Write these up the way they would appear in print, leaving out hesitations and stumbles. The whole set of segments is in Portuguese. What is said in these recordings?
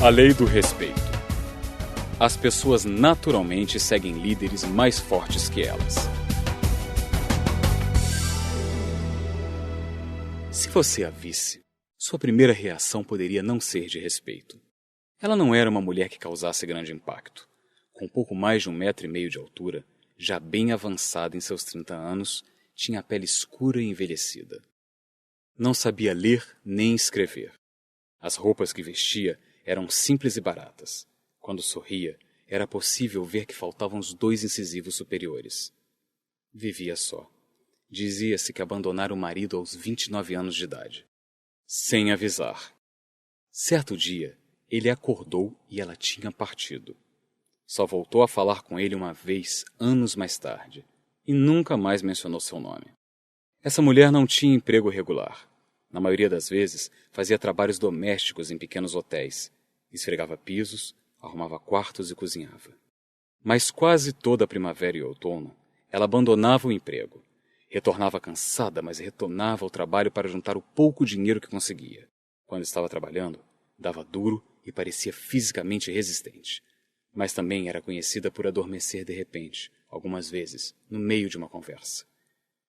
A lei do respeito. As pessoas naturalmente seguem líderes mais fortes que elas. Se você a visse, sua primeira reação poderia não ser de respeito. Ela não era uma mulher que causasse grande impacto. Com pouco mais de 1,5 metros de altura, já bem avançada em seus 30 anos, tinha a pele escura e envelhecida. Não sabia ler nem escrever. As roupas que vestia eram simples e baratas. Quando sorria, era possível ver que faltavam os 2 incisivos superiores. Vivia só. Dizia-se que abandonara o marido aos 29 anos de idade. Sem avisar. Certo dia, ele acordou e ela tinha partido. Só voltou a falar com ele uma vez, anos mais tarde, e nunca mais mencionou seu nome. Essa mulher não tinha emprego regular. Na maioria das vezes, fazia trabalhos domésticos em pequenos hotéis. Esfregava pisos, arrumava quartos e cozinhava. Mas quase toda a primavera e outono, ela abandonava o emprego. Retornava cansada, mas retornava ao trabalho para juntar o pouco dinheiro que conseguia. Quando estava trabalhando, dava duro e parecia fisicamente resistente. Mas também era conhecida por adormecer de repente, algumas vezes, no meio de uma conversa.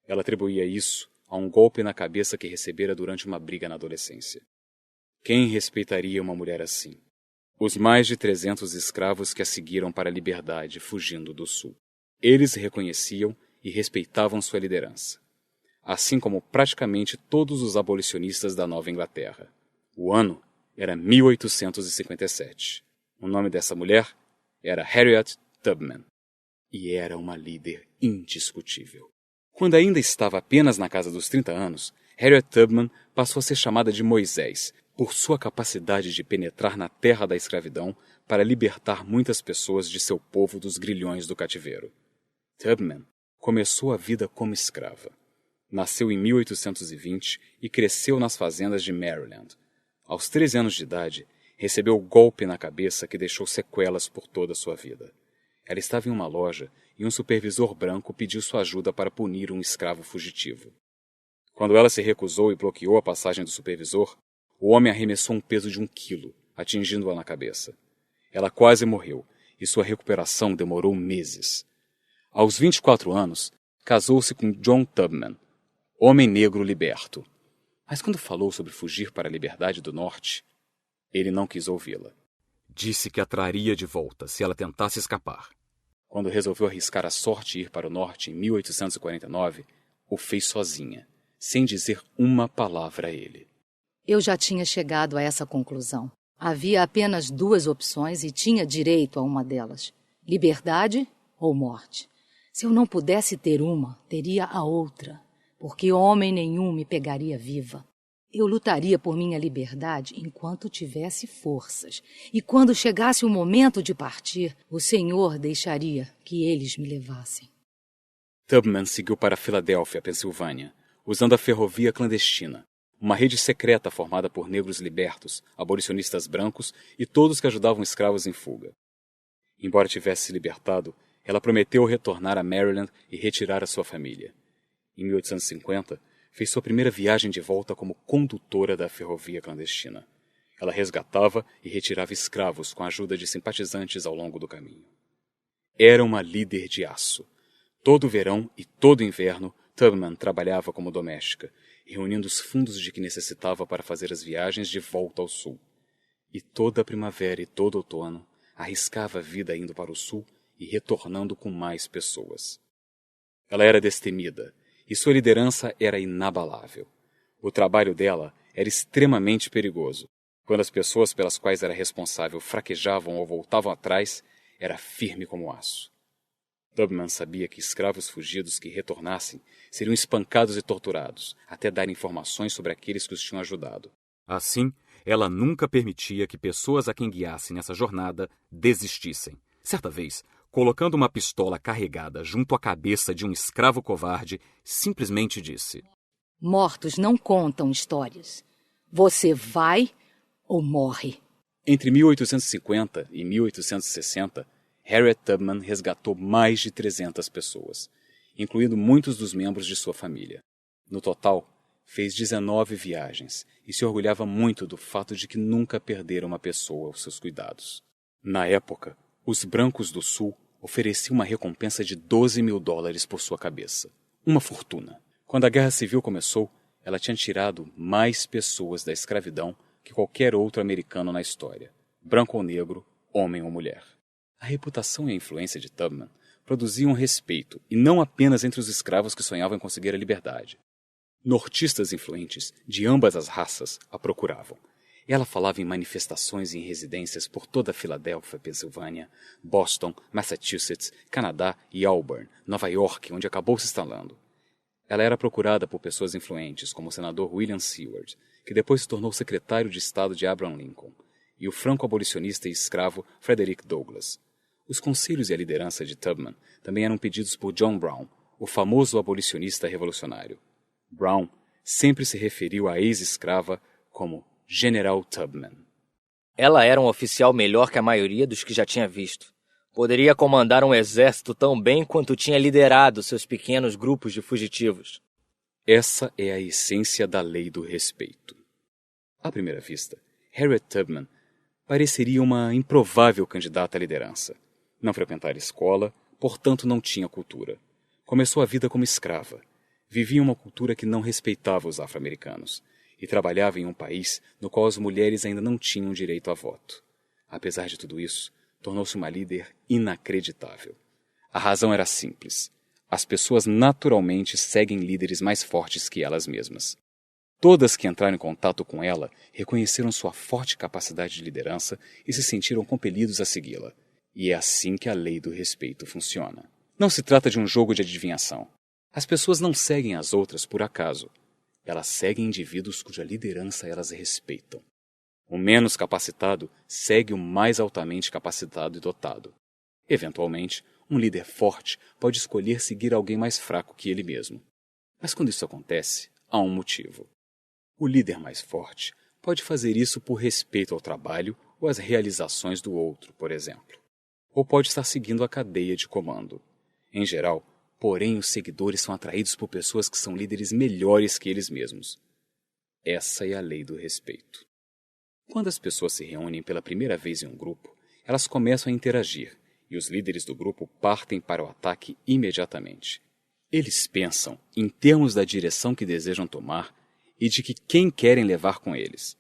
Ela atribuía isso a um golpe na cabeça que recebera durante uma briga na adolescência. Quem respeitaria uma mulher assim? Os mais de 300 escravos que a seguiram para a liberdade, fugindo do sul. Eles reconheciam e respeitavam sua liderança. Assim como praticamente todos os abolicionistas da Nova Inglaterra. O ano era 1857. O nome dessa mulher era Harriet Tubman. E era uma líder indiscutível. Quando ainda estava apenas na casa dos 30 anos, Harriet Tubman passou a ser chamada de Moisés, por sua capacidade de penetrar na terra da escravidão para libertar muitas pessoas de seu povo dos grilhões do cativeiro. Tubman começou a vida como escrava. Nasceu em 1820 e cresceu nas fazendas de Maryland. Aos 13 anos de idade, recebeu um golpe na cabeça que deixou sequelas por toda a sua vida. Ela estava em uma loja e um supervisor branco pediu sua ajuda para punir um escravo fugitivo. Quando ela se recusou e bloqueou a passagem do supervisor, o homem arremessou um peso de 1 quilo, atingindo-a na cabeça. Ela quase morreu e sua recuperação demorou meses. Aos 24 anos, casou-se com John Tubman, homem negro liberto. Mas quando falou sobre fugir para a liberdade do norte, ele não quis ouvi-la. Disse que a traria de volta se ela tentasse escapar. Quando resolveu arriscar a sorte e ir para o norte em 1849, o fez sozinha, sem dizer uma palavra a ele. Eu já tinha chegado a essa conclusão. Havia apenas 2 opções e tinha direito a uma delas: liberdade ou morte. Se eu não pudesse ter uma, teria a outra, porque homem nenhum me pegaria viva. Eu lutaria por minha liberdade enquanto tivesse forças, e quando chegasse o momento de partir, o Senhor deixaria que eles me levassem. Tubman seguiu para Filadélfia, Pensilvânia, usando a ferrovia clandestina, uma rede secreta formada por negros libertos, abolicionistas brancos e todos que ajudavam escravos em fuga. Embora tivesse se libertado, ela prometeu retornar a Maryland e retirar a sua família. Em 1850, fez sua primeira viagem de volta como condutora da ferrovia clandestina. Ela resgatava e retirava escravos com a ajuda de simpatizantes ao longo do caminho. Era uma líder de aço. Todo verão e todo inverno, Tubman trabalhava como doméstica, reunindo os fundos de que necessitava para fazer as viagens de volta ao sul. E toda a primavera e todo outono, arriscava a vida indo para o sul e retornando com mais pessoas. Ela era destemida, e sua liderança era inabalável. O trabalho dela era extremamente perigoso. Quando as pessoas pelas quais era responsável fraquejavam ou voltavam atrás, era firme como aço. Tubman sabia que escravos fugidos que retornassem seriam espancados e torturados, até dar informações sobre aqueles que os tinham ajudado. Assim, ela nunca permitia que pessoas a quem guiassem nessa jornada desistissem. Certa vez, colocando uma pistola carregada junto à cabeça de um escravo covarde, simplesmente disse: Mortos não contam histórias. Você vai ou morre. Entre 1850 e 1860, Harriet Tubman resgatou mais de 300 pessoas, incluindo muitos dos membros de sua família. No total, fez 19 viagens e se orgulhava muito do fato de que nunca perdera uma pessoa aos seus cuidados. Na época, os brancos do Sul ofereciam uma recompensa de $12.000 por sua cabeça. Uma fortuna. Quando a Guerra Civil começou, ela tinha tirado mais pessoas da escravidão que qualquer outro americano na história, branco ou negro, homem ou mulher. A reputação e a influência de Tubman produziam respeito, e não apenas entre os escravos que sonhavam em conseguir a liberdade. Nortistas influentes de ambas as raças a procuravam. Ela falava em manifestações e em residências por toda a Filadélfia, Pensilvânia, Boston, Massachusetts, Canadá e Auburn, Nova York, onde acabou se instalando. Ela era procurada por pessoas influentes, como o senador William Seward, que depois se tornou secretário de Estado de Abraham Lincoln, e o franco-abolicionista e escravo Frederick Douglass. Os conselhos e a liderança de Tubman também eram pedidos por John Brown, o famoso abolicionista revolucionário. Brown sempre se referiu à ex-escrava como General Tubman. Ela era um oficial melhor que a maioria dos que já tinha visto. Poderia comandar um exército tão bem quanto tinha liderado seus pequenos grupos de fugitivos. Essa é a essência da lei do respeito. À primeira vista, Harriet Tubman pareceria uma improvável candidata à liderança. Não frequentara escola, portanto não tinha cultura. Começou a vida como escrava. Vivia uma cultura que não respeitava os afro-americanos e trabalhava em um país no qual as mulheres ainda não tinham direito a voto. Apesar de tudo isso, tornou-se uma líder inacreditável. A razão era simples. As pessoas naturalmente seguem líderes mais fortes que elas mesmas. Todas que entraram em contato com ela reconheceram sua forte capacidade de liderança e se sentiram compelidos a segui-la. E é assim que a lei do respeito funciona. Não se trata de um jogo de adivinhação. As pessoas não seguem as outras por acaso. Elas seguem indivíduos cuja liderança elas respeitam. O menos capacitado segue o mais altamente capacitado e dotado. Eventualmente, um líder forte pode escolher seguir alguém mais fraco que ele mesmo. Mas quando isso acontece, há um motivo. O líder mais forte pode fazer isso por respeito ao trabalho ou às realizações do outro, por exemplo. Ou pode estar seguindo a cadeia de comando. Em geral, porém, os seguidores são atraídos por pessoas que são líderes melhores que eles mesmos. Essa é a lei do respeito. Quando as pessoas se reúnem pela primeira vez em um grupo, elas começam a interagir, e os líderes do grupo partem para o ataque imediatamente. Eles pensam em termos da direção que desejam tomar e de que quem querem levar com eles.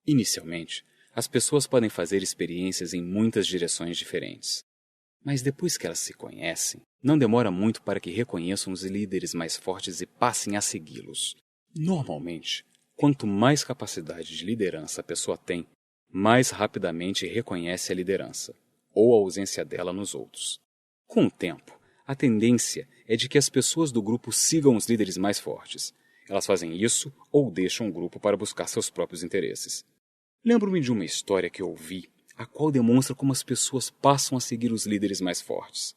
Inicialmente, as pessoas podem fazer experiências em muitas direções diferentes. Mas depois que elas se conhecem, não demora muito para que reconheçam os líderes mais fortes e passem a segui-los. Normalmente, quanto mais capacidade de liderança a pessoa tem, mais rapidamente reconhece a liderança, ou a ausência dela nos outros. Com o tempo, a tendência é de que as pessoas do grupo sigam os líderes mais fortes. Elas fazem isso ou deixam o grupo para buscar seus próprios interesses. Lembro-me de uma história que ouvi, a qual demonstra como as pessoas passam a seguir os líderes mais fortes.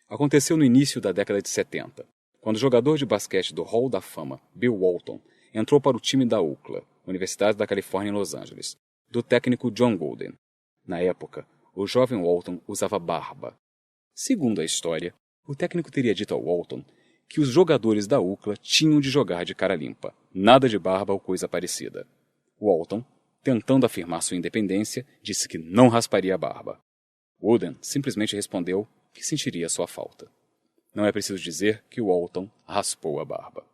Aconteceu no início da década de 70, quando o jogador de basquete do Hall da Fama, Bill Walton, entrou para o time da UCLA, Universidade da Califórnia em Los Angeles, do técnico John Golden. Na época, o jovem Walton usava barba. Segundo a história, o técnico teria dito ao Walton que os jogadores da UCLA tinham de jogar de cara limpa, nada de barba ou coisa parecida. Walton, tentando afirmar sua independência, disse que não rasparia a barba. Wooden simplesmente respondeu que sentiria sua falta. Não é preciso dizer que Walton raspou a barba.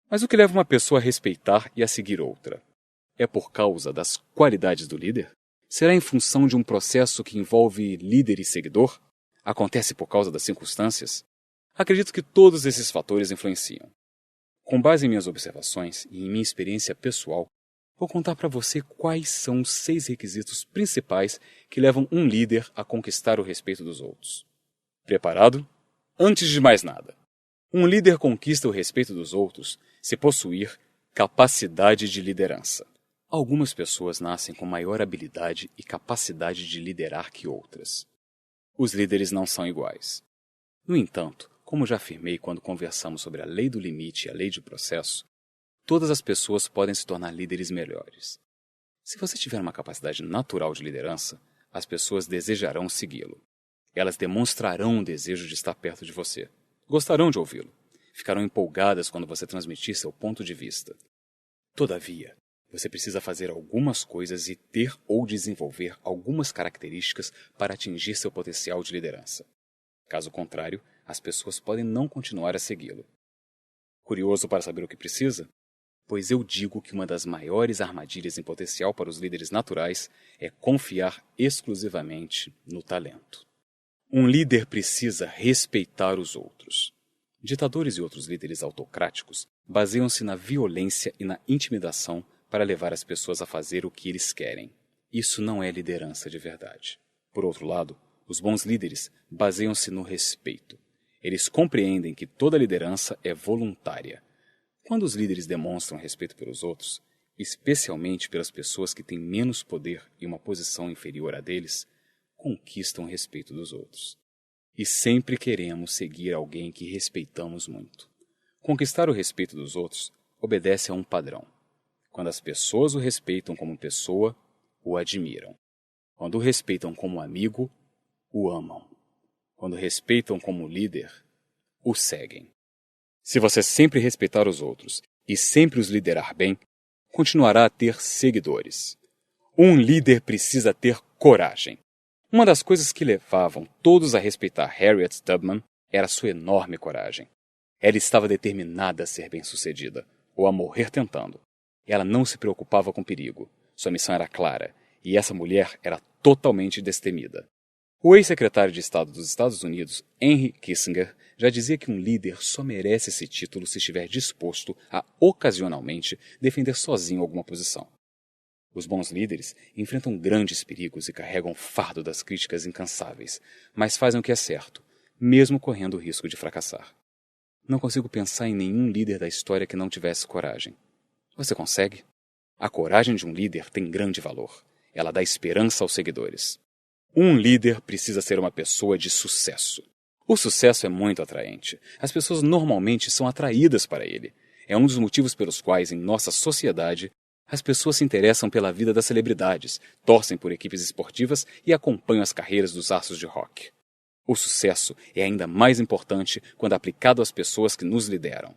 Mas o que leva uma pessoa a respeitar e a seguir outra? É por causa das qualidades do líder? Será em função de um processo que envolve líder e seguidor? Acontece por causa das circunstâncias? Acredito que todos esses fatores influenciam. Com base em minhas observações e em minha experiência pessoal, vou contar para você quais são os 6 requisitos principais que levam um líder a conquistar o respeito dos outros. Preparado? Antes de mais nada, um líder conquista o respeito dos outros se possuir capacidade de liderança. Algumas pessoas nascem com maior habilidade e capacidade de liderar que outras. Os líderes não são iguais. No entanto, como já afirmei quando conversamos sobre a lei do limite e a lei de processo, todas as pessoas podem se tornar líderes melhores. Se você tiver uma capacidade natural de liderança, as pessoas desejarão segui-lo. Elas demonstrarão o desejo de estar perto de você. Gostarão de ouvi-lo. ficarão empolgadas quando você transmitir seu ponto de vista. Todavia, você precisa fazer algumas coisas e ter ou desenvolver algumas características para atingir seu potencial de liderança. Caso contrário, as pessoas podem não continuar a segui-lo. Curioso para saber o que precisa? Pois eu digo que uma das maiores armadilhas em potencial para os líderes naturais é confiar exclusivamente no talento. Um líder precisa respeitar os outros. Ditadores e outros líderes autocráticos baseiam-se na violência e na intimidação para levar as pessoas a fazer o que eles querem. Isso não é liderança de verdade. Por outro lado, os bons líderes baseiam-se no respeito. Eles compreendem que toda liderança é voluntária. Quando os líderes demonstram respeito pelos outros, especialmente pelas pessoas que têm menos poder e uma posição inferior à deles, conquistam o respeito dos outros. E sempre queremos seguir alguém que respeitamos muito. Conquistar o respeito dos outros obedece a um padrão. Quando as pessoas o respeitam como pessoa, o admiram. Quando o respeitam como amigo, o amam. Quando o respeitam como líder, o seguem. Se você sempre respeitar os outros e sempre os liderar bem, continuará a ter seguidores. Um líder precisa ter coragem. Uma das coisas que levavam todos a respeitar Harriet Tubman era sua enorme coragem. Ela estava determinada a ser bem-sucedida, ou a morrer tentando. Ela não se preocupava com perigo. Sua missão era clara, e essa mulher era totalmente destemida. O ex-secretário de Estado dos Estados Unidos, Henry Kissinger, já dizia que um líder só merece esse título se estiver disposto a, ocasionalmente, defender sozinho alguma posição. Os bons líderes enfrentam grandes perigos e carregam o fardo das críticas incansáveis, mas fazem o que é certo, mesmo correndo o risco de fracassar. Não consigo pensar em nenhum líder da história que não tivesse coragem. Você consegue? A coragem de um líder tem grande valor. Ela dá esperança aos seguidores. Um líder precisa ser uma pessoa de sucesso. O sucesso é muito atraente. As pessoas normalmente são atraídas para ele. É um dos motivos pelos quais, em nossa sociedade, as pessoas se interessam pela vida das celebridades, torcem por equipes esportivas e acompanham as carreiras dos astros de rock. O sucesso é ainda mais importante quando aplicado às pessoas que nos lideram.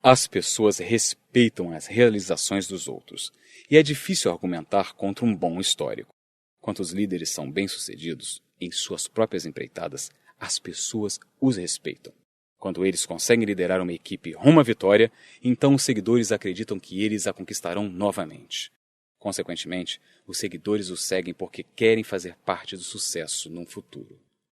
As pessoas respeitam as realizações dos outros, e é difícil argumentar contra um bom histórico. Quando os líderes são bem-sucedidos em suas próprias empreitadas, as pessoas os respeitam. Quando eles conseguem liderar uma equipe rumo à vitória, então os seguidores acreditam que eles a conquistarão novamente. Consequentemente, os seguidores os seguem porque querem fazer parte do sucesso num futuro.